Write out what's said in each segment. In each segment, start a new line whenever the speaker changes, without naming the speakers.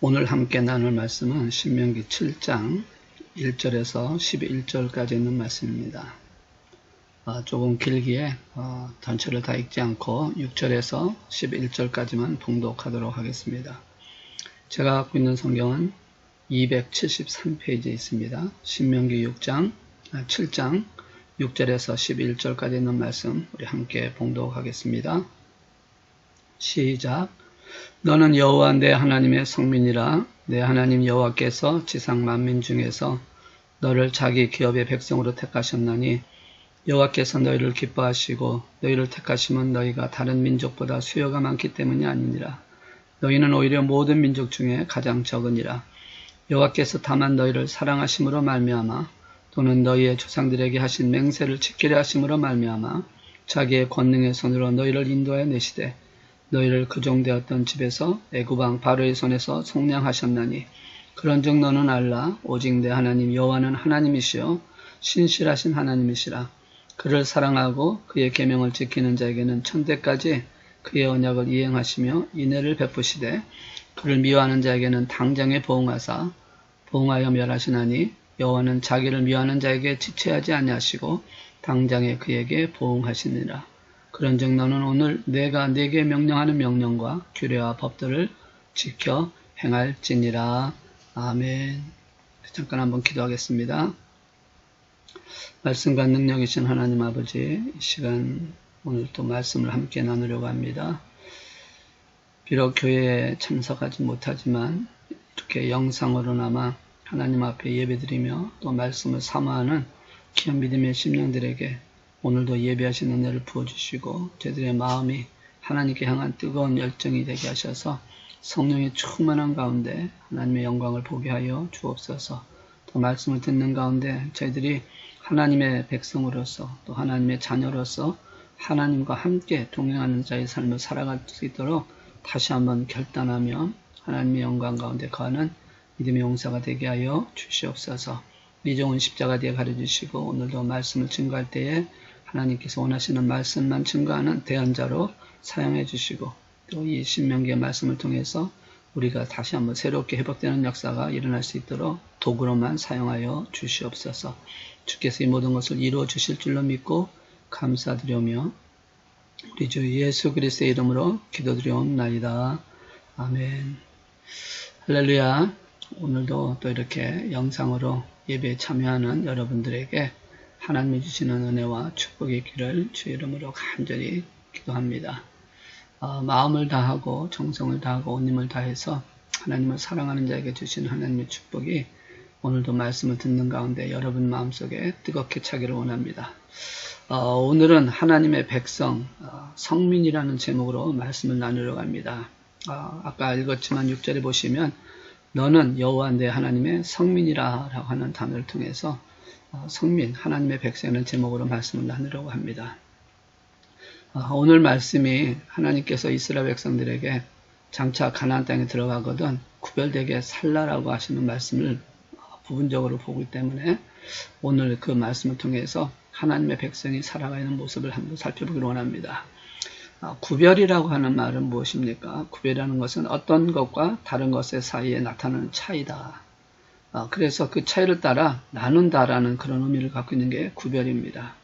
오늘 함께 나눌 말씀은 신명기 7장 1절에서 11절까지 있는 말씀입니다. 조금 길기에 전체를 다 읽지 않고 6절에서 11절까지만 봉독하도록 하겠습니다. 제가 갖고 있는 성경은 273페이지에 있습니다. 신명기 7장 6절에서 11절까지 있는 말씀 우리 함께 봉독하겠습니다. 시작. 너는 여호와 내 하나님의 성민이라. 내 하나님 여호와께서 지상 만민 중에서 너를 자기 기업의 백성으로 택하셨나니 여호와께서 너희를 기뻐하시고 너희를 택하심은 너희가 다른 민족보다 수요가 많기 때문이 아니니라. 너희는 오히려 모든 민족 중에 가장 적으니라. 여호와께서 다만 너희를 사랑하심으로 말미암아 또는 너희의 조상들에게 하신 맹세를 지키려 하심으로 말미암아 자기의 권능의 손으로 너희를 인도하여 내시되 너희를 그 종되었던 집에서 애굽 왕 바로의 손에서 속량하셨나니 그런즉 너는 알라. 오직 내 하나님 여호와는 하나님이시요 신실하신 하나님이시라. 그를 사랑하고 그의 계명을 지키는 자에게는 천대까지 그의 언약을 이행하시며 인애를 베푸시되 그를 미워하는 자에게는 당장에 보응하사 보응하여 멸하시나니 여호와는 자기를 미워하는 자에게 지체하지 아니하시고 당장에 그에게 보응하시니라. 그런즉 너는 오늘 내가 네게 명령하는 명령과 규례와 법들을 지켜 행할지니라. 아멘. 잠깐 한번 기도하겠습니다. 말씀과 능력이신 하나님 아버지, 이 시간 오늘 또 말씀을 함께 나누려고 합니다. 비록 교회에 참석하지 못하지만 이렇게 영상으로나마 하나님 앞에 예배드리며 또 말씀을 사모하는 귀한 믿음의 심령들에게 오늘도 예배하신 은혜를 부어주시고 저희들의 마음이 하나님께 향한 뜨거운 열정이 되게 하셔서 성령의 충만한 가운데 하나님의 영광을 보게 하여 주옵소서. 또 말씀을 듣는 가운데 저희들이 하나님의 백성으로서 또 하나님의 자녀로서 하나님과 함께 동행하는 자의 삶을 살아갈 수 있도록 다시 한번 결단하며 하나님의 영광 가운데 거하는 믿음의 용사가 되게 하여 주시옵소서. 미종은 십자가 뒤에 가려주시고 오늘도 말씀을 증거할 때에 하나님께서 원하시는 말씀만 증거하는 대언자로 사용해 주시고 또 이 신명기의 말씀을 통해서 우리가 다시 한번 새롭게 회복되는 역사가 일어날 수 있도록 도구로만 사용하여 주시옵소서. 주께서 이 모든 것을 이루어 주실 줄로 믿고 감사드리오며 우리 주 예수 그리스도의 이름으로 기도드리옵나이다. 아멘. 할렐루야. 오늘도 또 이렇게 영상으로 예배에 참여하는 여러분들에게 하나님이 주시는 은혜와 축복이 있기를 주 이름으로 간절히 기도합니다. 마음을 다하고 정성을 다하고 온 힘을 다해서 하나님을 사랑하는 자에게 주시는 하나님의 축복이 오늘도 말씀을 듣는 가운데 여러분 마음속에 뜨겁게 차기를 원합니다. 오늘은 하나님의 백성, 성민이라는 제목으로 말씀을 나누려고 합니다. 아까 읽었지만 6절에 보시면 너는 여호와 내 하나님의 성민이라 라고 하는 단어를 통해서 성민, 하나님의 백성이라는 제목으로 말씀을 나누려고 합니다. 오늘 말씀이 하나님께서 이스라엘 백성들에게 장차 가나안 땅에 들어가거든 구별되게 살라라고 하시는 말씀을 부분적으로 보기 때문에 오늘 그 말씀을 통해서 하나님의 백성이 살아가는 모습을 한번 살펴보기를 원합니다. 구별이라고 하는 말은 무엇입니까? 구별이라는 것은 어떤 것과 다른 것의 사이에 나타나는 차이다. 그래서 그 차이를 따라 나눈다라는 그런 의미를 갖고 있는 게 구별입니다.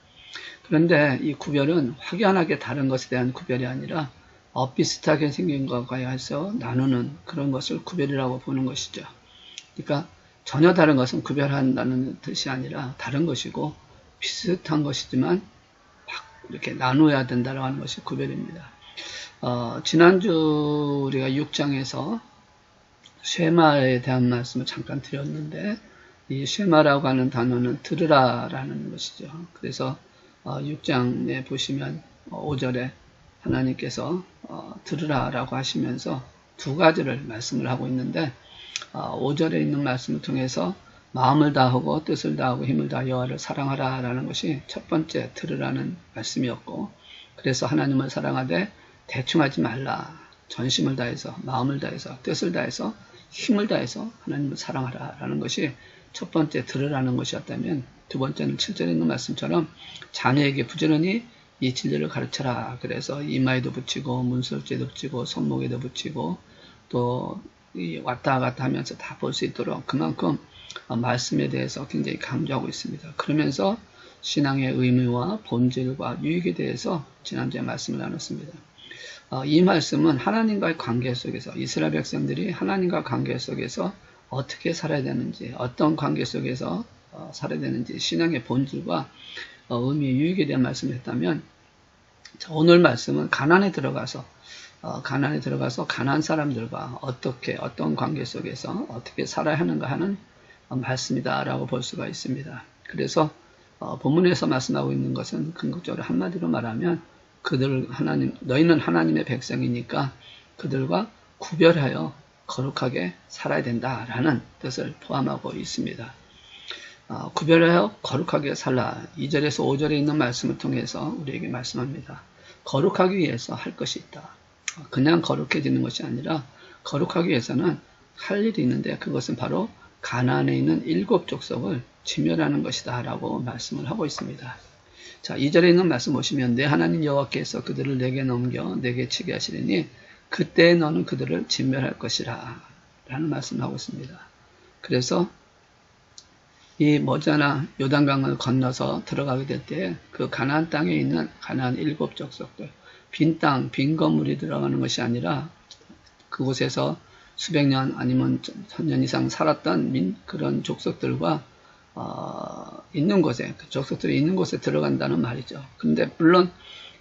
그런데 이 구별은 확연하게 다른 것에 대한 구별이 아니라 비슷하게 생긴 것과 해서 나누는 그런 것을 구별이라고 보는 것이죠. 그러니까 전혀 다른 것은 구별한다는 뜻이 아니라 다른 것이고 비슷한 것이지만 막 이렇게 나누어야 된다고 하는 것이 구별입니다. 지난주 우리가 6장에서 쉐마에 대한 말씀을 잠깐 드렸는데 이 쉐마라고 하는 단어는 들으라라는 것이죠. 그래서 6장에 보시면 5절에 하나님께서 들으라라고 하시면서 두 가지를 말씀을 하고 있는데 5절에 있는 말씀을 통해서 마음을 다하고 뜻을 다하고 힘을 다하여 여호와를 사랑하라라는 것이 첫 번째 들으라는 말씀이었고 그래서 하나님을 사랑하되 대충 하지 말라. 전심을 다해서 마음을 다해서 뜻을 다해서 힘을 다해서 하나님을 사랑하라라는 것이 첫 번째 들으라는 것이었다면 두 번째는 7절에 있는 말씀처럼 자녀에게 부지런히 이 진리를 가르쳐라. 그래서 이마에도 붙이고 문설주에도 붙이고 손목에도 붙이고 또 왔다 갔다 하면서 다 볼 수 있도록 그만큼 말씀에 대해서 굉장히 강조하고 있습니다. 그러면서 신앙의 의미와 본질과 유익에 대해서 지난주에 말씀을 나눴습니다. 이 말씀은 하나님과의 관계 속에서 이스라엘 백성들이 하나님과 관계 속에서 어떻게 살아야 되는지, 어떤 관계 속에서 살아야 되는지, 신앙의 본질과 의미, 유익에 대한 말씀을 했다면, 오늘 말씀은 가나안에 들어가서 가나안 사람들과 어떤 관계 속에서 어떻게 살아야 하는가 하는 말씀이다라고 볼 수가 있습니다. 그래서 본문에서 말씀하고 있는 것은 궁극적으로 한마디로 말하면 너희는 하나님의 백성이니까 그들과 구별하여 거룩하게 살아야 된다라는 뜻을 포함하고 있습니다. 구별하여 거룩하게 살라. 2절에서 5절에 있는 말씀을 통해서 우리에게 말씀합니다. 거룩하기 위해서 할 것이 있다. 그냥 거룩해지는 것이 아니라 거룩하기 위해서는 할 일이 있는데 그것은 바로 가나안에 있는 7 족속을 진멸하는 것이다 라고 말씀을 하고 있습니다. 자, 2절에 있는 말씀 보시면 내 하나님 여호와께서 그들을 내게 넘겨 내게 치게 하시리니 그때 너는 그들을 진멸할 것이라 라는 말씀을 하고 있습니다. 그래서 이 머지않아 요단강을 건너서 들어가게 될 때 그 가나안 땅에 있는 가나안 7 족속들, 빈 땅, 빈 건물이 들어가는 것이 아니라 그곳에서 수백 년 아니면 1000년 이상 살았던 그런 족속들과 있는 곳에, 그 족속들이 있는 곳에 들어간다는 말이죠. 근데 물론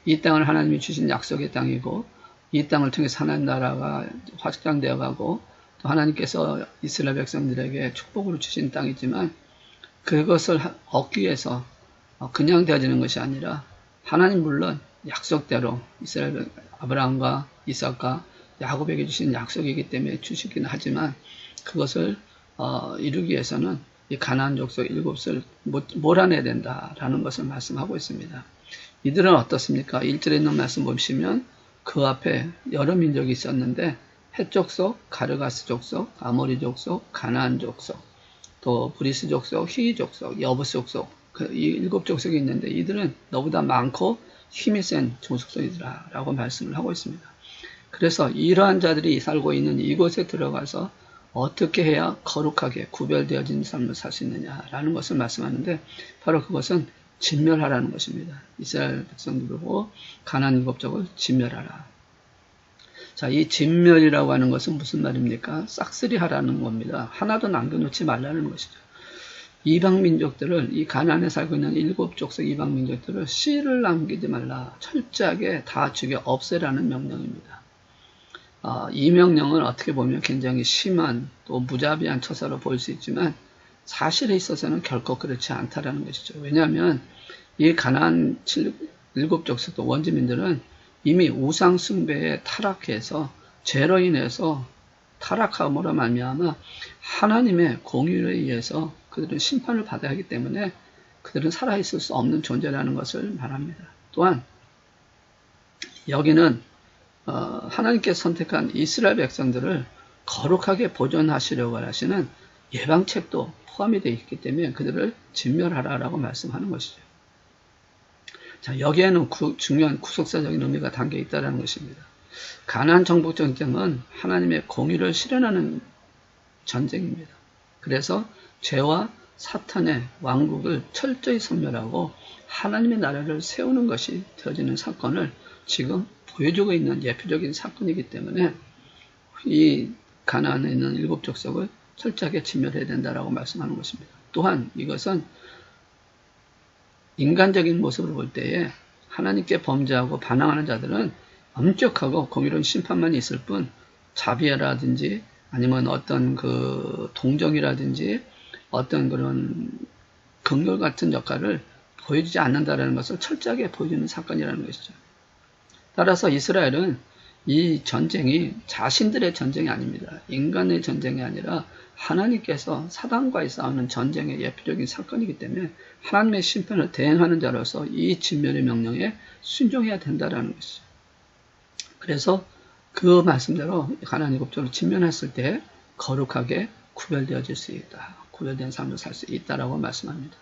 이 땅을 하나님이 주신 약속의 땅이고 이 땅을 통해서 하나님 나라가 확장되어 가고 또 하나님께서 이스라엘 백성들에게 축복으로 주신 땅이지만 그것을 얻기 위해서 그냥 되어지는 것이 아니라 하나님 물론 약속대로 이스라엘 아브라함과 이삭과 야곱에게 주신 약속이기 때문에 주시긴 하지만 그것을 이루기 위해서는 이 가나안 족속 7을 몰아내야 된다라는 것을 말씀하고 있습니다. 이들은 어떻습니까? 1절에 있는 말씀 보시면 그 앞에 여러 민족이 있었는데 헷 족속, 가르가스 족속, 아모리 족속, 가나안 족속, 또 브리스 족속, 히위 족속, 여부스 족속, 이 7 족속이 있는데 이들은 너보다 많고 힘이 센 족속이더라 라고 말씀을 하고 있습니다. 그래서 이러한 자들이 살고 있는 이곳에 들어가서 어떻게 해야 거룩하게 구별되어진 삶을 살 수 있느냐라는 것을 말씀하는데 바로 그것은 진멸하라는 것입니다. 이스라엘 백성들을 보고 가나안 7 족을 진멸하라. 자, 이 진멸이라고 하는 것은 무슨 말입니까? 싹쓸이하라는 겁니다. 하나도 남겨놓지 말라는 것이죠. 이방 민족들을, 이 가나안에 살고 있는 7 족속 이방 민족들을 씨를 남기지 말라. 철저하게 다 죽여 없애라는 명령입니다. 이 명령은 어떻게 보면 굉장히 심한 또 무자비한 처사로 보일 수 있지만 사실에 있어서는 결코 그렇지 않다라는 것이죠. 왜냐하면 이 가나안 7 족속 원주민들은 이미 우상 숭배에 타락해서 죄로 인해서 타락함으로 말미암아 하나님의 공의에 의해서 그들은 심판을 받아야 하기 때문에 그들은 살아있을 수 없는 존재라는 것을 말합니다. 또한 여기는 하나님께서 선택한 이스라엘 백성들을 거룩하게 보존하시려고 하시는 예방책도 포함이 되어 있기 때문에 그들을 진멸하라라고 말씀하는 것이죠. 자, 여기에는 중요한 구속사적인 의미가 담겨 있다는 것입니다. 가나안 정복 전쟁은 하나님의 공의를 실현하는 전쟁입니다. 그래서 죄와 사탄의 왕국을 철저히 섬멸하고 하나님의 나라를 세우는 것이 되어지는 사건을 지금 보여주고 있는 예표적인 사건이기 때문에 이 가나안에 있는 7 족속을 철저하게 진멸해야 된다라고 말씀하는 것입니다. 또한 이것은 인간적인 모습으로 볼 때에 하나님께 범죄하고 반항하는 자들은 엄격하고 공의로운 심판만 있을 뿐 자비라든지 아니면 어떤 그 동정이라든지 어떤 그런 긍휼 같은 역할을 보여주지 않는다는 것을 철저하게 보여주는 사건이라는 것이죠. 따라서 이스라엘은 이 전쟁이 자신들의 전쟁이 아닙니다. 인간의 전쟁이 아니라 하나님께서 사단과의 싸우는 전쟁의 예표적인 사건이기 때문에 하나님의 심판을 대행하는 자로서 이 진멸의 명령에 순종해야 된다는 것이죠. 그래서 그 말씀대로 가나안 7 족을 진멸했을 때 거룩하게 구별되어질 수 있다. 구별된 삶을 살 수 있다라고 말씀합니다.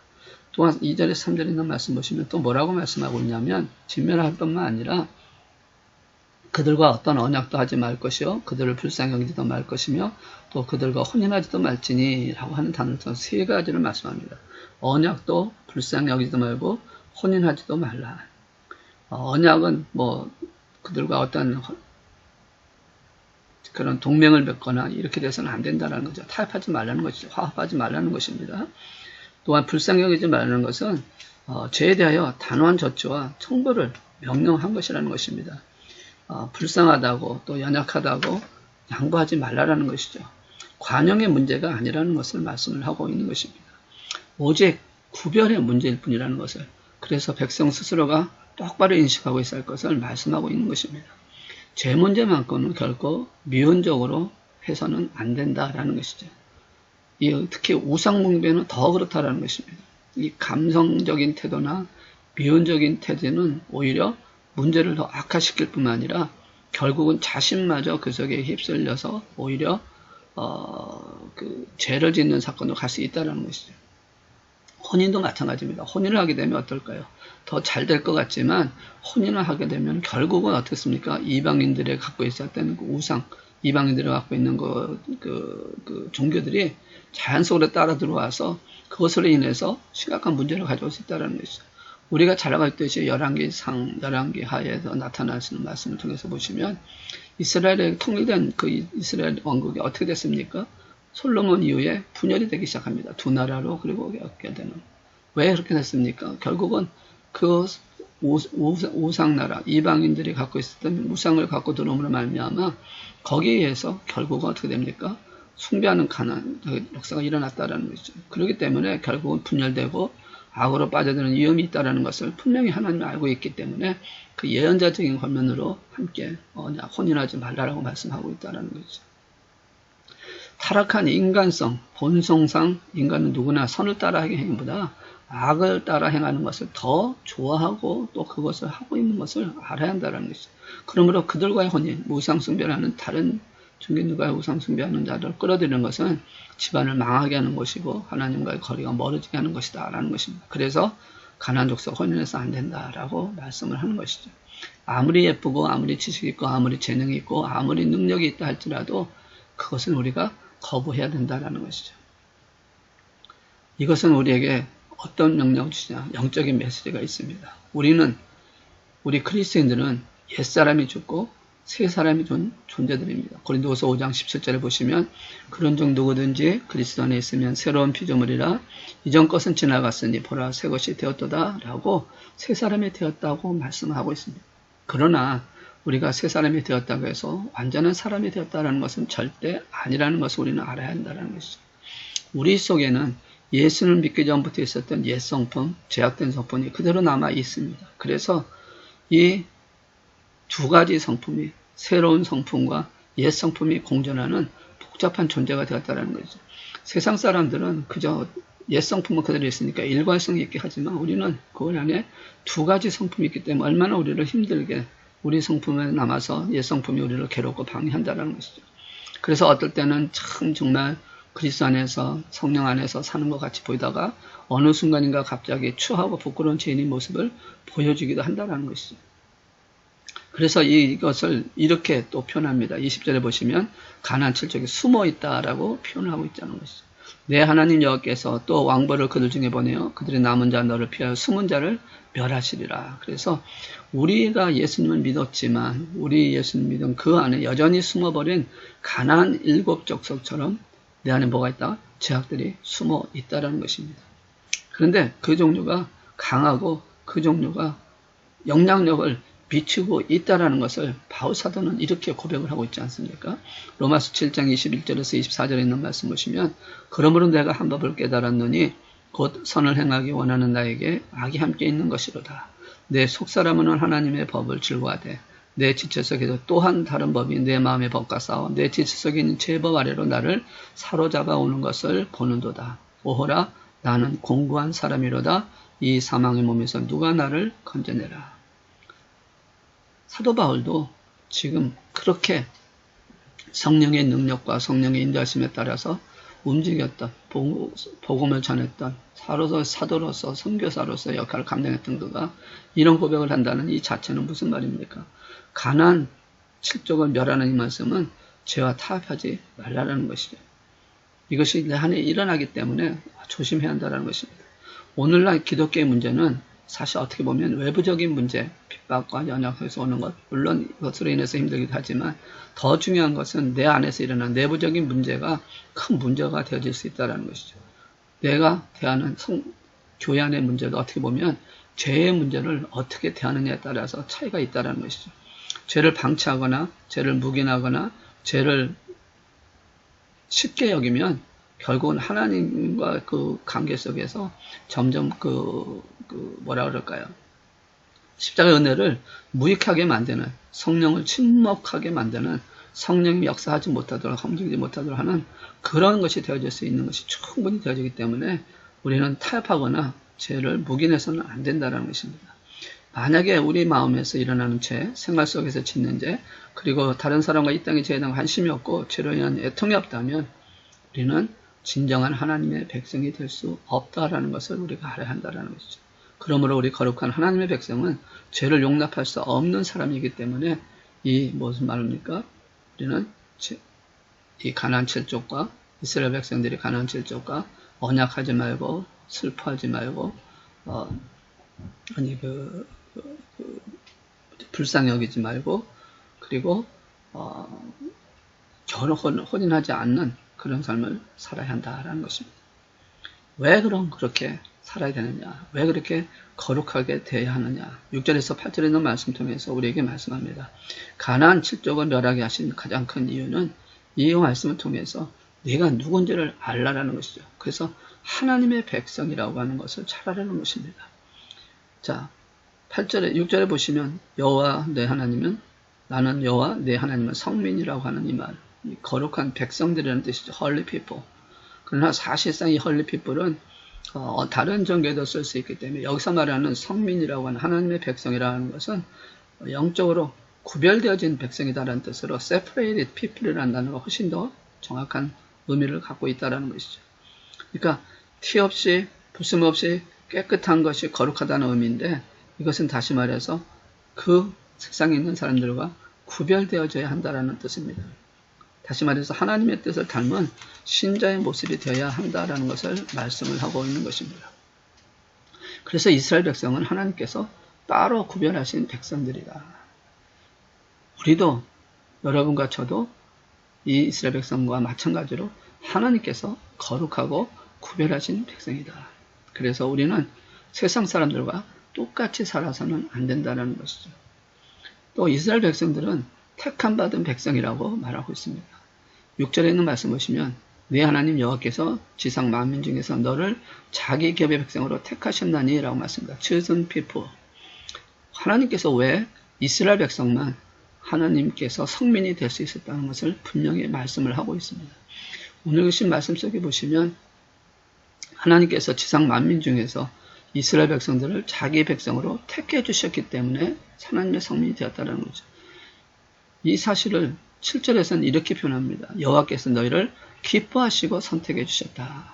또한 2절에서 3절에 있는 말씀 보시면 또 뭐라고 말씀하고 있냐면 진멸할 뿐만 아니라 그들과 어떤 언약도 하지 말 것이요 그들을 불쌍히 여기지도 말 것이며 또 그들과 혼인하지도 말지니 라고 하는 단어를 통해서 세 가지를 말씀합니다. 언약도 불쌍히 여기지도 말고 혼인하지도 말라. 언약은 뭐 그들과 어떤 그런 동맹을 맺거나 이렇게 돼서는 안 된다는 거죠. 타협하지 말라는 것이죠. 화합하지 말라는 것입니다. 또한 불쌍히 여기지 말라는 것은 죄에 대하여 단호한 저치와 청구를 명령한 것이라는 것입니다. 불쌍하다고 또 연약하다고 양보하지 말라라는 것이죠. 관용의 문제가 아니라는 것을 말씀을 하고 있는 것입니다. 오직 구별의 문제일 뿐이라는 것을, 그래서 백성 스스로가 똑바로 인식하고 있어야 할 것을 말씀하고 있는 것입니다. 죄 문제만큼은 결코 미온적으로 해서는 안 된다라는 것이죠. 특히 우상숭배는 더 그렇다라는 것입니다. 이 감성적인 태도나 미온적인 태도는 오히려 문제를 더 악화시킬 뿐만 아니라 결국은 자신마저 그 속에 휩쓸려서 오히려 죄를 짓는 사건도 갈 수 있다는 것이죠. 혼인도 마찬가지입니다. 혼인을 하게 되면 어떨까요? 더 잘 될 것 같지만 혼인을 하게 되면 결국은 어떻습니까? 이방인들이 갖고 있었던 그 우상, 이방인들이 갖고 있는 그 종교들이 자연적으로 따라 들어와서 그것으로 인해서 심각한 문제를 가져올 수 있다는 것이죠. 우리가 잘 알고 있듯이 열왕기 하에서 나타나시는 말씀을 통해서 보시면 이스라엘에 통일된 그 이스라엘 왕국이 어떻게 됐습니까? 솔로몬 이후에 분열이 되기 시작합니다. 두 나라로 그리고 겪게 되는. 왜 그렇게 됐습니까? 결국은 그 우상나라, 이방인들이 갖고 있었던 우상을 갖고 들어옴으로 말미암아 거기에 의해서 결국은 어떻게 됩니까? 숭배하는 가난, 역사가 일어났다라는 것이죠. 그렇기 때문에 결국은 분열되고 악으로 빠져드는 위험이 있다는 것을 분명히 하나님이 알고 있기 때문에 그 예언자적인 화면으로 함께 혼인하지 말라라고 말씀하고 있다는 거죠. 타락한 인간성, 본성상 인간은 누구나 선을 따라 행함보다 악을 따라 행하는 것을 더 좋아하고 또 그것을 하고 있는 것을 알아야 한다는 것이죠. 그러므로 그들과의 혼인, 우상숭배라는 다른 종교들과의 우상숭배하는 자들을 끌어들이는 것은 집안을 망하게 하는 것이고 하나님과의 거리가 멀어지게 하는 것이다 라는 것입니다. 그래서 가나안 족속 혼인해서 안 된다라고 말씀을 하는 것이죠. 아무리 예쁘고 아무리 지식이 있고 아무리 재능이 있고 아무리 능력이 있다 할지라도 그것은 우리가 거부해야 된다라는 것이죠. 이것은 우리에게 어떤 명령을 주시냐? 영적인 메시지가 있습니다. 우리 그리스도인들은 옛사람이 죽고 새 사람이 준 존재들입니다. 고린도후서 5장 17절에 보시면 그런 중 누구든지 그리스도 안에 있으면 새로운 피조물이라 이전 것은 지나갔으니 보라 새 것이 되었도다 라고 새 사람이 되었다고 말씀하고 있습니다. 그러나 우리가 새 사람이 되었다고 해서 완전한 사람이 되었다는 것은 절대 아니라는 것을 우리는 알아야 한다는 것이죠. 우리 속에는 예수를 믿기 전부터 있었던 옛 성품, 죄악된 성품이 그대로 남아 있습니다. 그래서 이 두 가지 성품이 새로운 성품과 옛 성품이 공존하는 복잡한 존재가 되었다는 거죠. 세상 사람들은 그저 옛 성품은 그대로 있으니까 일관성이 있게 하지만 우리는 그 안에 두 가지 성품이 있기 때문에 얼마나 우리를 힘들게 우리 성품에 남아서 옛 성품이 우리를 괴롭고 방해한다는 것이죠. 그래서 어떨 때는 참 정말 그리스도 안에서 성령 안에서 사는 것 같이 보이다가 어느 순간인가 갑자기 추하고 부끄러운 죄인의 모습을 보여주기도 한다는 것이죠. 그래서 이것을 이렇게 또 표현합니다. 20절에 보시면 가나안 7족에 숨어 있다라고 표현하고 있다는 것이죠. 내 하나님 여호와께서 또 왕벌을 그들 중에 보내어 그들의 남은 자 너를 피하여 숨은 자를 멸하시리라. 그래서 우리가 예수님을 믿었지만 우리 예수님 믿은 그 안에 여전히 숨어버린 가나안 7족속처럼 내 안에 뭐가 있다? 죄악들이 숨어 있다라는 것입니다. 그런데 그 종류가 강하고 그 종류가 영향력을 비추고 있다라는 것을 바울 사도는 이렇게 고백을 하고 있지 않습니까? 로마서 7장 21절에서 24절에 있는 말씀 보시면 그러므로 내가 한 법을 깨달았노니 곧 선을 행하기 원하는 나에게 악이 함께 있는 것이로다. 내 속사람은 하나님의 법을 즐거워하되 내 지체 속에도 또한 다른 법이 내 마음의 법과 싸워 내 지체 속에 있는 죄법 아래로 나를 사로잡아 오는 것을 보는도다. 오호라 나는 공고한 사람이로다. 이 사망의 몸에서 누가 나를 건져내라. 사도 바울도 지금 그렇게 성령의 능력과 성령의 인도하심에 따라서 움직였던 복음을 전했던 사도로서 선교사로서 역할을 감당했던 그가 이런 고백을 한다는 이 자체는 무슨 말입니까? 가나안 칠족을 멸하는 이 말씀은 죄와 타협하지 말라라는 것이죠. 이것이 내 안에 일어나기 때문에 조심해야 한다는 것입니다. 오늘날 기독교의 문제는 사실 어떻게 보면 외부적인 문제, 핍박과 연약에서 오는 것, 물론 이것으로 인해서 힘들기도 하지만 더 중요한 것은 내 안에서 일어나는 내부적인 문제가 큰 문제가 되어질 수 있다는 것이죠. 내가 대하는 교회 안의 문제도 어떻게 보면 죄의 문제를 어떻게 대하느냐에 따라서 차이가 있다는 것이죠. 죄를 방치하거나 죄를 묵인하거나 죄를 쉽게 여기면 결국은 하나님과 그 관계 속에서 점점 뭐라 그럴까요? 십자가의 은혜를 무익하게 만드는, 성령을 침묵하게 만드는, 성령이 역사하지 못하도록, 움직이지 못하도록 하는 그런 것이 되어질 수 있는 것이 충분히 되어지기 때문에 우리는 타협하거나 죄를 묵인해서는 안 된다는 것입니다. 만약에 우리 마음에서 일어나는 죄, 생활 속에서 짓는 죄, 그리고 다른 사람과 이 땅의 죄에 대한 관심이 없고 죄로 인한 애통이 없다면 우리는 진정한 하나님의 백성이 될 수 없다라는 것을 우리가 알아야 한다는 것이죠. 그러므로 우리 거룩한 하나님의 백성은 죄를 용납할 수 없는 사람이기 때문에 이 무슨 말입니까? 우리는 이 가나안 7족과 이스라엘 백성들이 가나안 7족과 언약하지 말고 슬퍼하지 말고 불쌍히 여기지 말고 그리고 혼인하지 않는 그런 삶을 살아야 한다라는 것입니다. 왜 그럼 그렇게 살아야 되느냐? 왜 그렇게 거룩하게 되어야 하느냐? 6절에서 8절에 있는 말씀 통해서 우리에게 말씀합니다. 가나안 7족을 멸하게 하신 가장 큰 이유는 이 말씀을 통해서 네가 누군지를 알라라는 것이죠. 그래서 하나님의 백성이라고 하는 것을 잘 알아라는 것입니다. 자, 6절에 보시면 여호와 내 하나님은 나는 여호와 내 하나님은 성민이라고 하는 이 말, 이 거룩한 백성들이라는 뜻이죠. Holy people. 그러나 사실상 이 Holy people은 다른 종교에도 쓸 수 있기 때문에 여기서 말하는 성민이라고 하는 하나님의 백성이라는 것은 영적으로 구별되어진 백성이다라는 뜻으로 separated people이라는 단어가 훨씬 더 정확한 의미를 갖고 있다는 것이죠. 그러니까 티 없이 부심 없이 깨끗한 것이 거룩하다는 의미인데 이것은 다시 말해서 그 세상에 있는 사람들과 구별되어져야 한다는 뜻입니다. 다시 말해서 하나님의 뜻을 닮은 신자의 모습이 되어야 한다는 것을 말씀을 하고 있는 것입니다. 그래서 이스라엘 백성은 하나님께서 따로 구별하신 백성들이다. 우리도 여러분과 저도 이 이스라엘 백성과 마찬가지로 하나님께서 거룩하고 구별하신 백성이다. 그래서 우리는 세상 사람들과 똑같이 살아서는 안 된다는 것이죠. 또 이스라엘 백성들은 택함 받은 백성이라고 말하고 있습니다. 6절에 있는 말씀 보시면 네 하나님 여호와께서 지상 만민 중에서 너를 자기 기업의 백성으로 택하셨나니 라고 말씀합니다. chosen people. 하나님께서 왜 이스라엘 백성만 하나님께서 성민이 될 수 있었다는 것을 분명히 말씀을 하고 있습니다. 오늘 주신 말씀 속에 보시면 하나님께서 지상 만민 중에서 이스라엘 백성들을 자기 백성으로 택해 주셨기 때문에 하나님의 성민이 되었다는 거죠. 이 사실을 7절에서는 이렇게 표현합니다. 여호와께서 너희를 기뻐하시고 선택해 주셨다.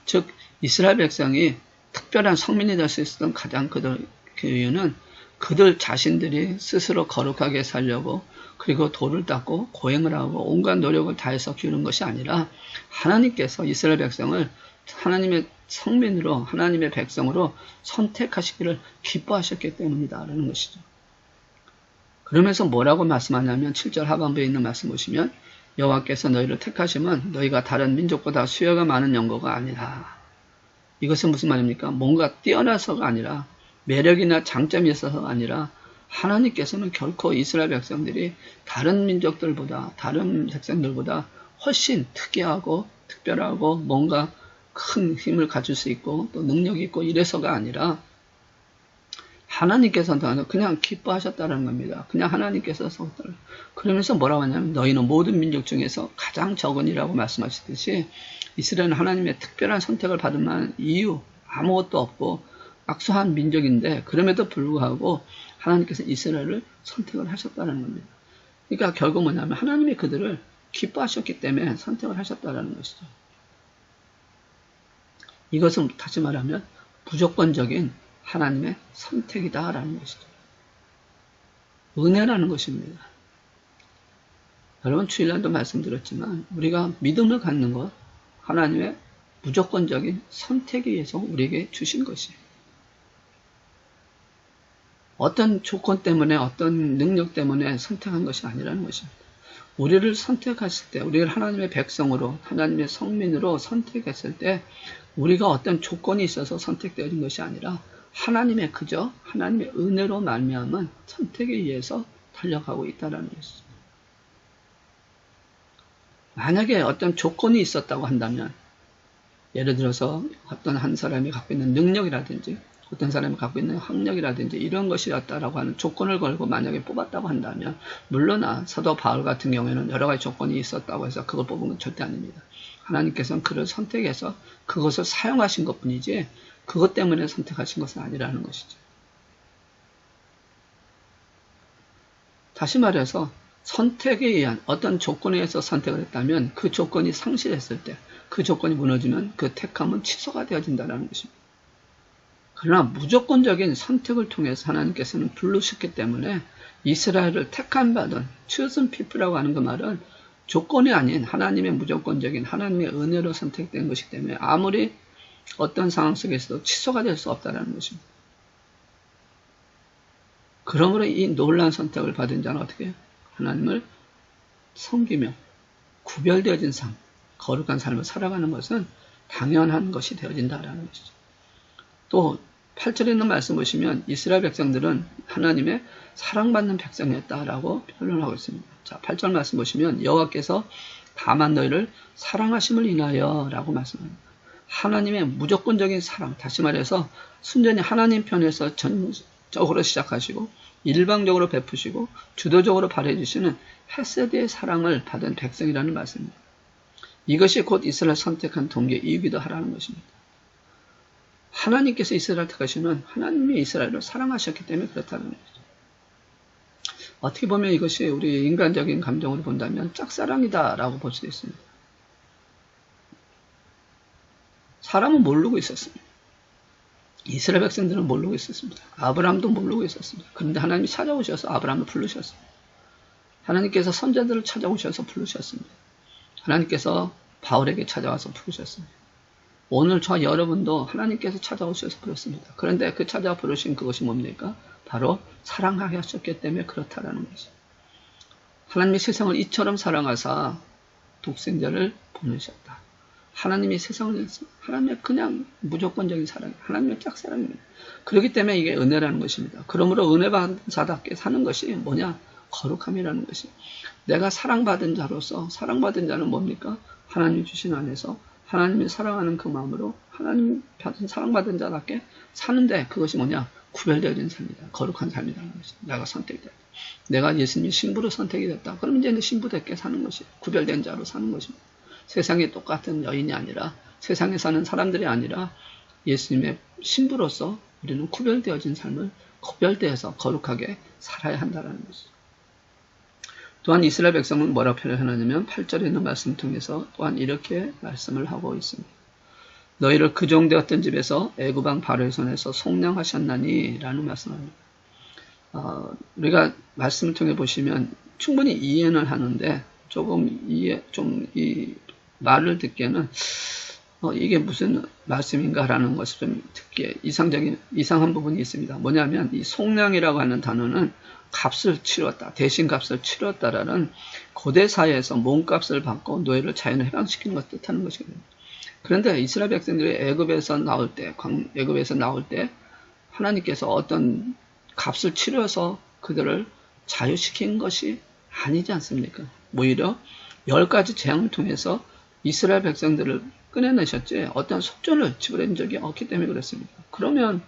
즉 이스라엘 백성이 특별한 성민이 될 수 있었던 가장 그 이유는 그들 자신들이 스스로 거룩하게 살려고 그리고 돌을 닦고 고행을 하고 온갖 노력을 다해서 키우는 것이 아니라 하나님께서 이스라엘 백성을 하나님의 성민으로 하나님의 백성으로 선택하시기를 기뻐하셨기 때문이다라는 것이죠. 그러면서 뭐라고 말씀하냐면 7절 하반부에 있는 말씀 보시면 여호와께서 너희를 택하시면 너희가 다른 민족보다 수요가 많은 연고가 아니라. 이것은 무슨 말입니까? 뭔가 뛰어나서가 아니라 매력이나 장점이 있어서가 아니라 하나님께서는 결코 이스라엘 백성들이 다른 민족들보다 다른 백성들보다 훨씬 특이하고 특별하고 뭔가 큰 힘을 가질 수 있고 또 능력이 있고 이래서가 아니라 하나님께서 그냥 기뻐하셨다는 겁니다. 그냥 하나님께서 그러면서 뭐라고 하냐면 너희는 모든 민족 중에서 가장 적은이라고 말씀하시듯이 이스라엘은 하나님의 특별한 선택을 받을 만한 이유 아무것도 없고 악소한 민족인데 그럼에도 불구하고 하나님께서 이스라엘을 선택을 하셨다는 겁니다. 그러니까 결국 뭐냐면 하나님이 그들을 기뻐하셨기 때문에 선택을 하셨다는 것이죠. 이것은 다시 말하면 무조건적인 하나님의 선택이다라는 것이죠. 은혜라는 것입니다. 여러분 주일날도 말씀드렸지만 우리가 믿음을 갖는 것 하나님의 무조건적인 선택에 의해서 우리에게 주신 것이에요. 어떤 조건 때문에 어떤 능력 때문에 선택한 것이 아니라는 것입니다. 우리를 선택하실 때 우리를 하나님의 백성으로 하나님의 성민으로 선택했을 때 우리가 어떤 조건이 있어서 선택되어진 것이 아니라 하나님의 그저 하나님의 은혜로 말미암은 선택에 의해서 달려가고 있다는 것이죠. 만약에 어떤 조건이 있었다고 한다면 예를 들어서 어떤 한 사람이 갖고 있는 능력이라든지 어떤 사람이 갖고 있는 학력이라든지 이런 것이었다라고 하는 조건을 걸고 만약에 뽑았다고 한다면 물론 사도 바울 같은 경우에는 여러 가지 조건이 있었다고 해서 그걸 뽑은 건 절대 아닙니다. 하나님께서는 그를 선택해서 그것을 사용하신 것뿐이지 그것 때문에 선택하신 것은 아니라는 것이죠. 다시 말해서 선택에 의한 어떤 조건에 의해서 선택을 했다면 그 조건이 상실했을 때 그 조건이 무너지면 그 택함은 취소가 되어진다는 것입니다. 그러나 무조건적인 선택을 통해서 하나님께서는 부르셨기 때문에 이스라엘을 택한 받은 chosen people이라고 하는 그 말은 조건이 아닌 하나님의 무조건적인 하나님의 은혜로 선택된 것이기 때문에 아무리 어떤 상황 속에서도 취소가 될 수 없다는 것입니다. 그러므로 이 놀라운 선택을 받은 자는 어떻게 해요? 하나님을 섬기며 구별되어진 삶, 거룩한 삶을 살아가는 것은 당연한 것이 되어진다는 것이죠. 또 8절에 있는 말씀 보시면 이스라엘 백성들은 하나님의 사랑받는 백성이었다라고 표현을 하고 있습니다. 자, 8절 말씀 보시면 여호와께서 다만 너희를 사랑하심을 인하여 라고 말씀합니다. 하나님의 무조건적인 사랑, 다시 말해서 순전히 하나님 편에서 전적으로 시작하시고 일방적으로 베푸시고 주도적으로 발해주시는 헤세드의 사랑을 받은 백성이라는 말씀입니다. 이것이 곧 이스라엘 선택한 동기이기도 하라는 것입니다. 하나님께서 이스라엘 택하시는 하나님이 이스라엘을 사랑하셨기 때문에 그렇다는 거죠. 어떻게 보면 이것이 우리 인간적인 감정으로 본다면 짝사랑이다라고 볼 수 있습니다. 사람은 모르고 있었습니다. 이스라엘 백성들은 모르고 있었습니다. 아브라함도 모르고 있었습니다. 그런데 하나님이 찾아오셔서 아브라함을 부르셨습니다. 하나님께서 선자들을 찾아오셔서 부르셨습니다. 하나님께서 바울에게 찾아와서 부르셨습니다. 오늘 저와 여러분도 하나님께서 찾아오셔서 부르셨습니다. 그런데 그 찾아와 부르신 그것이 뭡니까? 바로 사랑하게 하셨기 때문에 그렇다라는 것이죠. 하나님이 세상을 이처럼 사랑하사 독생자를 보내셨다. 하나님이 세상을 하나님의 그냥 무조건적인 사랑, 하나님의 짝사랑입니다. 그렇기 때문에 이게 은혜라는 것입니다. 그러므로 은혜 받은 자답게 사는 것이 뭐냐? 거룩함이라는 것이. 내가 사랑받은 자로서 사랑받은 자는 뭡니까? 하나님 주신 안에서 하나님이 사랑하는 그 마음으로 하나님 사랑받은 자답게 사는데 그것이 뭐냐? 구별되어진 삶이다. 거룩한 삶이라는 것이. 내가 선택됐다. 내가 예수님의 신부로 선택이 됐다. 그럼 이제 신부답게 사는 것이 구별된 자로 사는 것입니다. 세상에 똑같은 여인이 아니라 세상에 사는 사람들이 아니라 예수님의 신부로서 우리는 구별되어진 삶을 구별되어서 거룩하게 살아야 한다는 것이죠. 또한 이스라엘 백성은 뭐라고 표현하냐면 8절에 있는 말씀 통해서 또한 이렇게 말씀을 하고 있습니다. 너희를 그 종되었던 집에서 애굽왕 바로의 손에서 속량하셨나니 라는 말씀합니다. 우리가 말씀을 통해 보시면 충분히 이해는 하는데 조금 이 말을 듣기에는 이게 무슨 말씀인가라는 것을 좀 듣기에 이상한 부분이 있습니다. 뭐냐면 이 속량이라고 하는 단어는 값을 치렀다, 대신 값을 치렀다라는 고대 사회에서 몸값을 받고 노예를 자연에 해방시키는 것을 뜻하는 것이거든요. 그런데 이스라엘 백성들이 애굽에서 나올 때 하나님께서 어떤 값을 치러서 그들을 자유시킨 것이 아니지 않습니까? 오히려 10가지 재앙을 통해서 이스라엘 백성들을 꺼내내셨지 어떤 속전을 지불한 적이 없기 때문에 그렇습니다. 그러면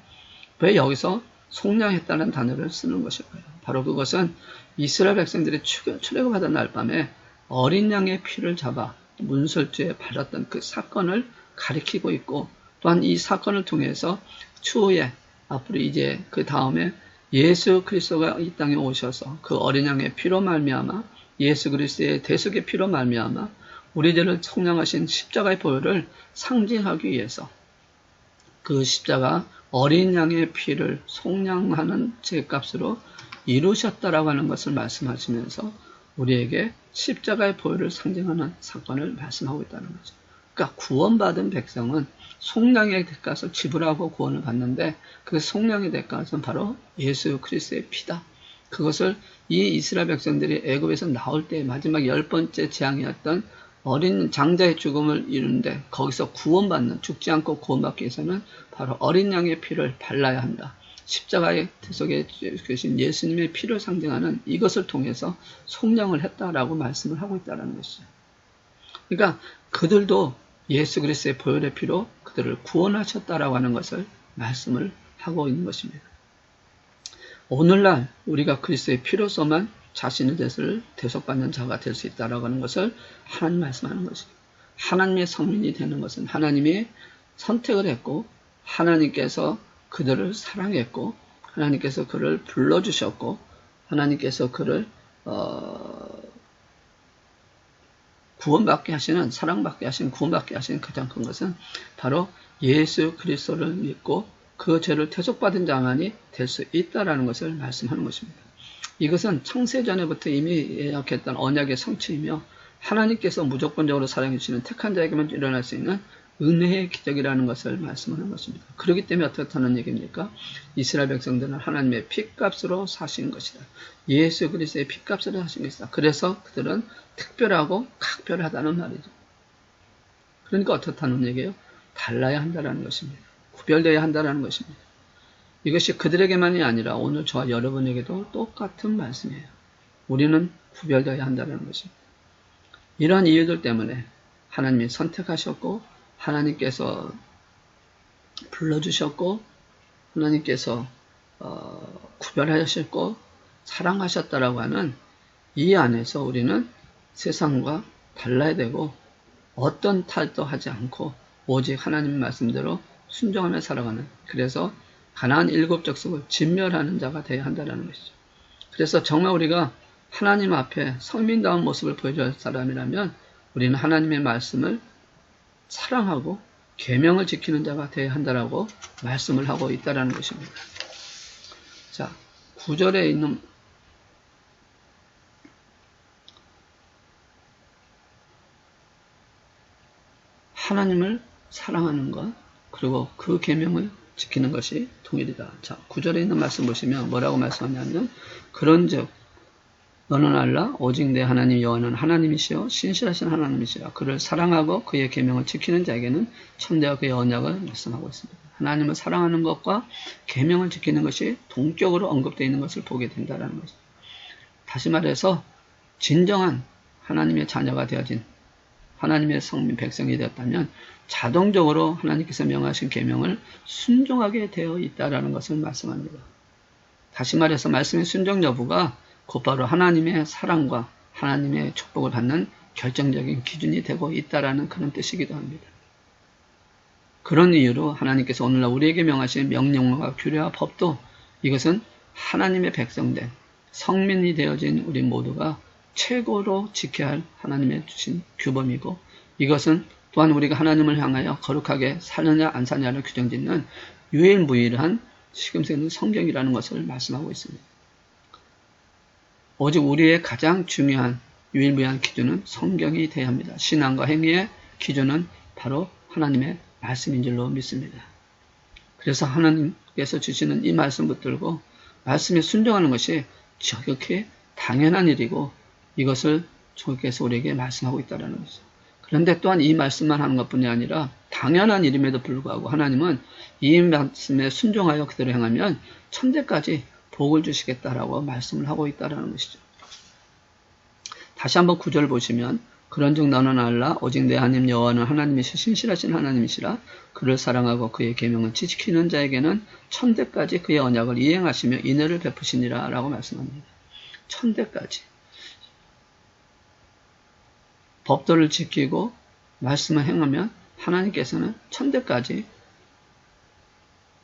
왜 여기서 속량했다는 단어를 쓰는 것일까요? 바로 그것은 이스라엘 백성들이 출애굽하던 날 밤에 어린 양의 피를 잡아 문설주에 발랐던 그 사건을 가리키고 있고 또한 이 사건을 통해서 추후에 앞으로 이제 그 다음에 예수 그리스도가 이 땅에 오셔서 그 어린 양의 피로 말미암아 예수 그리스도의 대속의 피로 말미암아 우리들을 속량하신 십자가의 보혈을 상징하기 위해서 그 십자가 어린 양의 피를 속량하는 죄값으로 이루셨다라고 하는 것을 말씀하시면서 우리에게 십자가의 보혈을 상징하는 사건을 말씀하고 있다는 거죠. 그러니까 구원받은 백성은 속량의 대가서 지불하고 구원을 받는데 그 속량의 대가는 바로 예수 그리스도의 피다. 그것을 이 이스라엘 백성들이 애굽에서 나올 때 마지막 10번째 재앙이었던 어린 장자의 죽음을 이루는데 거기서 구원받는, 죽지 않고 구원받기 위해서는 바로 어린 양의 피를 발라야 한다. 십자가의 속에 계신 예수님의 피를 상징하는 이것을 통해서 속량을 했다라고 말씀을 하고 있다는 것이죠. 그러니까 그들도 예수 그리스도의 보혈의 피로 그들을 구원하셨다라고 하는 것을 말씀을 하고 있는 것입니다. 오늘날 우리가 그리스도의 피로서만 자신의 것을 대속받는 자가 될 수 있다라고 하는 것을 하나님 말씀하는 것입니다. 하나님의 성민이 되는 것은 하나님이 선택을 했고 하나님께서 그들을 사랑했고 하나님께서 그를 불러주셨고 하나님께서 그를 구원받게 하시는, 사랑받게 하시는, 구원받게 하시는 가장 큰 것은 바로 예수 그리스도를 믿고 그 죄를 대속받은 자만이 될 수 있다라는 것을 말씀하는 것입니다. 이것은 창세전에부터 이미 예약했던 언약의 성취이며 하나님께서 무조건적으로 사랑해 주시는 택한 자에게만 일어날 수 있는 은혜의 기적이라는 것을 말씀하는 것입니다. 그렇기 때문에 어떻게 하는 얘기입니까? 이스라엘 백성들은 하나님의 핏값으로 사신 것이다. 예수 그리스도의 핏값으로 사신 것이다. 그래서 그들은 특별하고 각별하다는 말이죠. 그러니까 어떻다는 얘기예요? 달라야 한다는 것입니다. 구별되어야 한다는 것입니다. 이것이 그들에게만이 아니라 오늘 저와 여러분에게도 똑같은 말씀이에요. 우리는 구별되어야 한다는 것입니다. 이런 이유들 때문에 하나님이 선택하셨고 하나님께서 불러주셨고 하나님께서 구별하셨고 사랑하셨다라고 하는 이 안에서 우리는 세상과 달라야 되고 어떤 탈도 하지 않고 오직 하나님의 말씀대로 순종하며 살아가는, 그래서 가나안 7족속을 진멸하는 자가 되어야 한다는 것이죠. 그래서 정말 우리가 하나님 앞에 성민다운 모습을 보여줘야 할 사람이라면 우리는 하나님의 말씀을 사랑하고 계명을 지키는 자가 되어야 한다라고 말씀을 하고 있다라는 것입니다. 자, 9절에 있는 하나님을 사랑하는 것, 그리고 그 계명을 지키는 것이 동일이다. 자, 9절에 있는 말씀 보시면 뭐라고 말씀하냐면 그런즉 너는 알라 오직 내 하나님 여호와는 하나님이시여 신실하신 하나님이시라. 그를 사랑하고 그의 계명을 지키는 자에게는 천대와 그의 언약을 말씀하고 있습니다. 하나님을 사랑하는 것과 계명을 지키는 것이 동격으로 언급되어 있는 것을 보게 된다는 것입니다. 다시 말해서 진정한 하나님의 자녀가 되어진 하나님의 성민 백성이 되었다면 자동적으로 하나님께서 명하신 계명을 순종하게 되어 있다는 것을 말씀합니다. 다시 말해서 말씀의 순종 여부가 곧바로 하나님의 사랑과 하나님의 축복을 받는 결정적인 기준이 되고 있다는 그런 뜻이기도 합니다. 그런 이유로 하나님께서 오늘날 우리에게 명하신 명령과 규례와 법도 이것은 하나님의 백성된 성민이 되어진 우리 모두가 최고로 지켜야 할 하나님의 주신 규범이고 이것은 또한 우리가 하나님을 향하여 거룩하게 사느냐 안 사느냐를 규정짓는 유일무이한 시금생는 성경이라는 것을 말씀하고 있습니다. 오직 우리의 가장 중요한 유일무이한 기준은 성경이 되어야 합니다. 신앙과 행위의 기준은 바로 하나님의 말씀인 줄로 믿습니다. 그래서 하나님께서 주시는 이 말씀 붙들고 말씀에 순종하는 것이 지극히 당연한 일이고 이것을 주께서 우리에게 말씀하고 있다는 것이죠. 그런데 또한 이 말씀만 하는 것뿐이 아니라 당연한 일임에도 불구하고 하나님은 이 말씀에 순종하여 그대로 행하면 천대까지 복을 주시겠다라고 말씀을 하고 있다는 것이죠. 다시 한번 9절 보시면 그런즉 너는 알라 오직 내 하나님 여호와는 하나님이시 신실하신 하나님이시라. 그를 사랑하고 그의 계명을 지키는 자에게는 천대까지 그의 언약을 이행하시며 인애를 베푸시니라 라고 말씀합니다. 천대까지 법도를 지키고 말씀을 행하면 하나님께서는 천대까지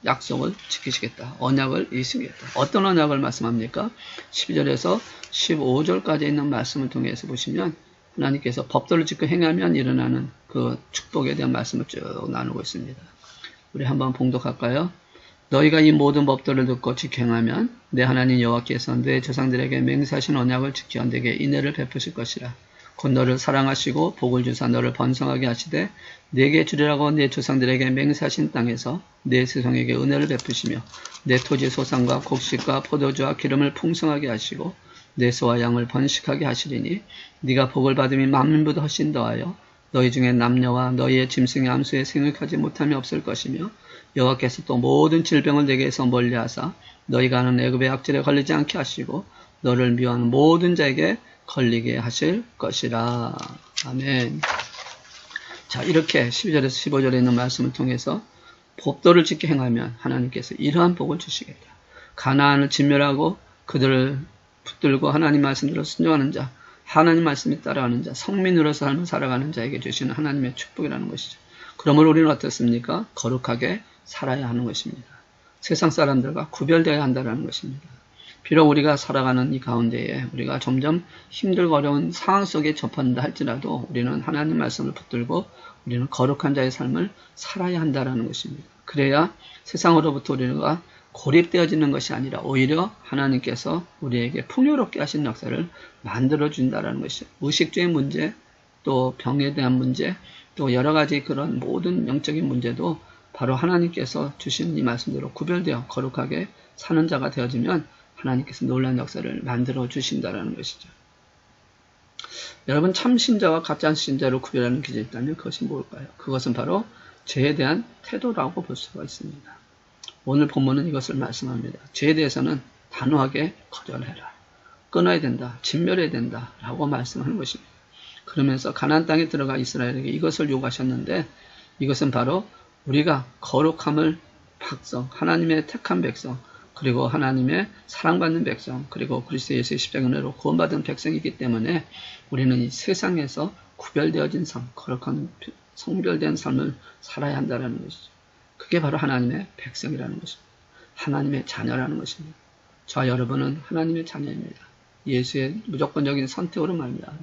약속을 지키시겠다. 언약을 이루시겠다. 어떤 언약을 말씀합니까? 12절에서 15절까지 있는 말씀을 통해서 보시면 하나님께서 법도를 지켜 행하면 일어나는 그 축복에 대한 말씀을 쭉 나누고 있습니다. 우리 한번 봉독할까요? 너희가 이 모든 법도를 듣고 지켜 행하면 내 하나님 여호와께서 내 조상들에게 맹세하신 언약을 지켜 내게 인애를 베푸실 것이라. 곧 너를 사랑하시고 복을 주사 너를 번성하게 하시되 내게 주리라고 내 조상들에게 맹세하신 땅에서 내 세상에게 은혜를 베푸시며 내 토지 소산과 곡식과 포도주와 기름을 풍성하게 하시고 내 소와 양을 번식하게 하시리니 네가 복을 받음이 만민보다 훨씬 더하여 너희 중에 남녀와 너희의 짐승의 암수에 생육하지 못함이 없을 것이며 여호와께서 또 모든 질병을 내게서 멀리하사 너희가 하는 애굽의 악질에 걸리지 않게 하시고 너를 미워하는 모든 자에게 걸리게 하실 것이라. 아멘. 자, 이렇게 12절에서 15절에 있는 말씀을 통해서 법도를 지켜 행하면 하나님께서 이러한 복을 주시겠다. 가나안을 진멸하고 그들을 붙들고 하나님 말씀대로 순종하는 자, 하나님 말씀에 따라가는 자, 성민으로서 삶을 살아가는 자에게 주시는 하나님의 축복이라는 것이죠. 그러므로 우리는 어떻습니까? 거룩하게 살아야 하는 것입니다. 세상 사람들과 구별되어야 한다는 것입니다. 비록 우리가 살아가는 이 가운데에 우리가 점점 힘들고 어려운 상황 속에 접한다 할지라도 우리는 하나님 말씀을 붙들고 우리는 거룩한 자의 삶을 살아야 한다는 것입니다. 그래야 세상으로부터 우리가 고립되어지는 것이 아니라 오히려 하나님께서 우리에게 풍요롭게 하신 역사를 만들어준다는 것이죠. 의식주의 문제, 또 병에 대한 문제, 또 여러 가지 그런 모든 영적인 문제도 바로 하나님께서 주신 이 말씀대로 구별되어 거룩하게 사는 자가 되어지면 하나님께서 놀라운 역사를 만들어 주신다는 것이죠. 여러분, 참 신자와 가짜 신자를 구별하는 기준이 있다면 그것이 뭘까요? 그것은 바로 죄에 대한 태도라고 볼 수가 있습니다. 오늘 본문은 이것을 말씀합니다. 죄에 대해서는 단호하게 거절해라. 끊어야 된다. 진멸해야 된다. 라고 말씀하는 것입니다. 그러면서 가나안 땅에 들어가 이스라엘에게 이것을 요구하셨는데 이것은 바로 우리가 거룩함을 백성, 하나님의 택한 백성, 그리고 하나님의 사랑받는 백성, 그리고 그리스도 예수의 십자가 은혜로 구원받은 백성이기 때문에 우리는 이 세상에서 구별되어진 삶, 거룩한 성별된 삶을 살아야 한다는 것이죠. 그게 바로 하나님의 백성이라는 것입니다. 하나님의 자녀라는 것입니다. 저와 여러분은 하나님의 자녀입니다. 예수의 무조건적인 선택으로 말미암아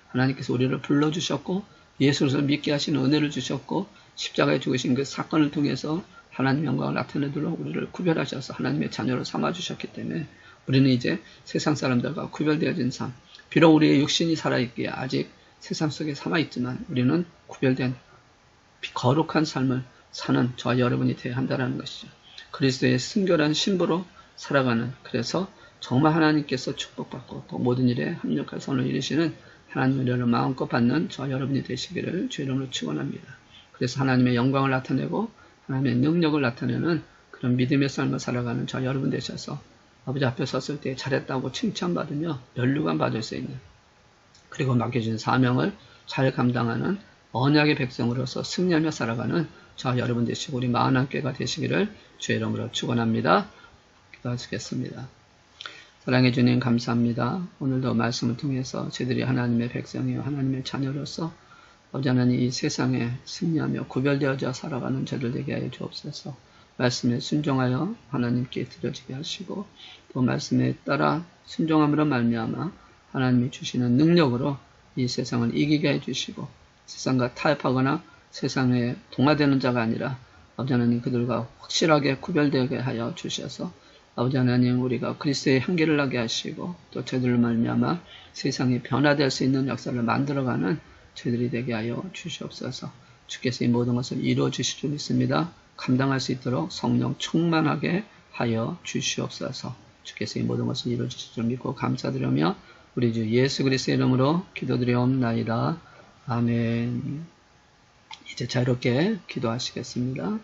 하나님께서 우리를 불러주셨고 예수를 믿게 하시는 은혜를 주셨고 십자가에 죽으신 그 사건을 통해서 하나님의 영광을 나타내도록 우리를 구별하셔서 하나님의 자녀로 삼아주셨기 때문에 우리는 이제 세상 사람들과 구별되어진 삶, 비록 우리의 육신이 살아있기에 아직 세상 속에 살아있지만 우리는 구별된 거룩한 삶을 사는 저와 여러분이 되어야 한다는 것이죠. 그리스도의 순결한 신부로 살아가는, 그래서 정말 하나님께서 축복받고 또 모든 일에 합력할 선을 이루시는 하나님의 은혜를 마음껏 받는 저와 여러분이 되시기를 주 이름으로 축원합니다. 그래서 하나님의 영광을 나타내고 하나님의 능력을 나타내는 그런 믿음의 삶을 살아가는 저와 여러분 되셔서 아버지 앞에 섰을 때 잘했다고 칭찬받으며 면류관 받을 수 있는, 그리고 맡겨진 사명을 잘 감당하는 언약의 백성으로서 승리하며 살아가는 저와 여러분 되시고 우리 마흔함교회가 되시기를 주의 이름으로 축원합니다. 기도하시겠습니다. 사랑해 주님 감사합니다. 오늘도 말씀을 통해서 저희들이 하나님의 백성이요 하나님의 자녀로서 아버지 하나님 이 세상에 승리하며 구별되어져 살아가는 저들 되게 하여 주옵소서. 말씀에 순종하여 하나님께 드려지게 하시고 또 말씀에 따라 순종함으로 말미암아 하나님이 주시는 능력으로 이 세상을 이기게 해주시고 세상과 타협하거나 세상에 동화되는 자가 아니라 아버지 하나님 그들과 확실하게 구별되게 하여 주셔서 아버지 하나님 우리가 그리스도의 향기를 나게 하시고 또 저희들로 말미암아 세상이 변화될 수 있는 역사를 만들어가는 저희들이 되게 하여 주시옵소서. 주께서 이 모든 것을 이루어 주실 줄 믿습니다. 감당할 수 있도록 성령 충만하게 하여 주시옵소서. 주께서 이 모든 것을 이루어 주실 줄 믿고 감사드리며 우리 주 예수 그리스도의 이름으로 기도드리옵나이다. 아멘. 이제 자유롭게 기도하시겠습니다.